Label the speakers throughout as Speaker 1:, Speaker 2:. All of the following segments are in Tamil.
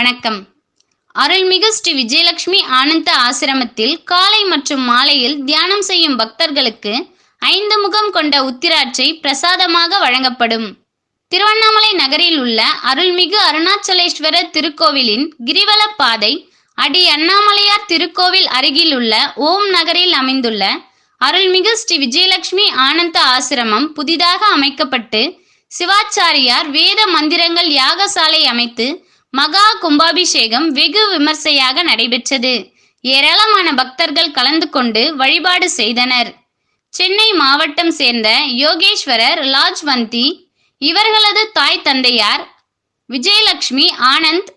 Speaker 1: வணக்கம். அருள்மிகு ஸ்ரீ விஜயலட்சுமி ஆனந்த ஆசிரமத்தில் காலை மற்றும் மாலையில் தியானம் செய்யும் பக்தர்களுக்கு 5 முகம் கொண்ட உத்திராட்சை பிரசாதமாக வழங்கப்படும். திருவண்ணாமலை நகரில் உள்ள அருள்மிகு அருணாச்சலேஸ்வரர் திருக்கோவிலின் கிரிவல பாதை அடி அண்ணாமலையார் திருக்கோவில் அருகில் உள்ள ஓம் நகரில் அமைந்துள்ள அருள்மிகு ஸ்ரீ விஜயலட்சுமி ஆனந்த ஆசிரமம் புதிதாக அமைக்கப்பட்டு சிவாச்சாரியார் வேத மந்திரங்கள் யாகசாலை அமைத்து மகா கும்பாபிஷேகம் வெகு விமர்சையாக நடைபெற்றது. ஏராளமான பக்தர்கள் கலந்து கொண்டு வழிபாடு செய்தனர். சென்னை மாவட்டம் சேர்ந்த யோகேஸ்வரர் லாஜ்வந்தி இவர்களது தாய் தந்தையார் விஜயலட்சுமி ஆனந்த்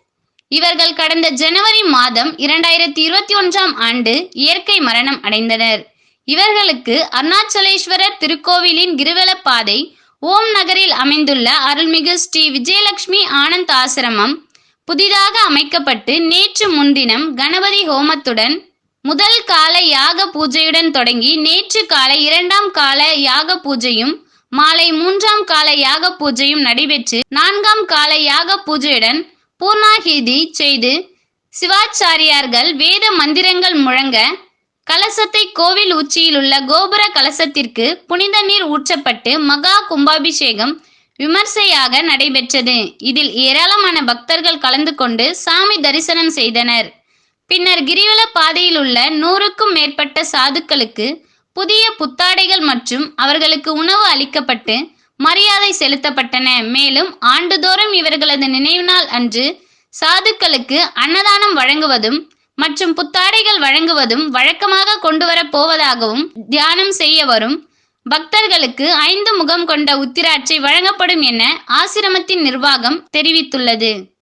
Speaker 1: இவர்கள் கடந்த ஜனவரி மாதம் 2021ஆம் ஆண்டு இயற்கை மரணம் அடைந்தனர். இவர்களுக்கு அருணாச்சலேஸ்வரர் திருக்கோவிலின் கிரிவல பாதை ஓம் நகரில் அமைந்துள்ள அருள்மிகு ஸ்ரீ விஜயலட்சுமி ஆனந்த் ஆசிரமம் புதிதாக அமைக்கப்பட்டு நேற்று முன்தினம் கணபதி ஹோமத்துடன் முதல் கால யாக பூஜையுடன் தொடங்கி நேற்று காலை 2ஆம் கால யாக பூஜையும் மாலை 3ஆம் கால யாக பூஜையும் நடைபெற்று 4ஆம் கால யாக பூஜையுடன் பூர்ணாகிதி செய்து சிவாச்சாரியார்கள் வேத மந்திரங்கள் முழங்க கலசத்தை கோவில் உச்சியில் உள்ள கோபுர கலசத்திற்கு புனித நீர் ஊற்றப்பட்டு மகா கும்பாபிஷேகம் விமர்சையாக நடைபெற்றது. இதில் ஏராளமான பக்தர்கள் கலந்து கொண்டு சாமி தரிசனம் செய்தனர். பின்னர் கிரிவல பாதையில் உள்ள 100க்கும் மேற்பட்ட சாதுக்களுக்கு புதிய புத்தாடைகள் மற்றும் அவர்களுக்கு உணவு அளிக்கப்பட்டு மரியாதை செலுத்தப்பட்டன. மேலும் ஆண்டுதோறும் இவர்களது நினைவு நாள் அன்று சாதுக்களுக்கு அன்னதானம் வழங்குவதும் மற்றும் புத்தாடைகள் வழங்குவதும் வழக்கமாக கொண்டு வரப் போவதாகவும் தியானம் செய்ய வரும் பக்தர்களுக்கு 5 முகம் கொண்ட உத்திராட்சை வழங்கப்படும் என ஆசிரமத்தின் நிர்வாகம் தெரிவித்துள்ளது.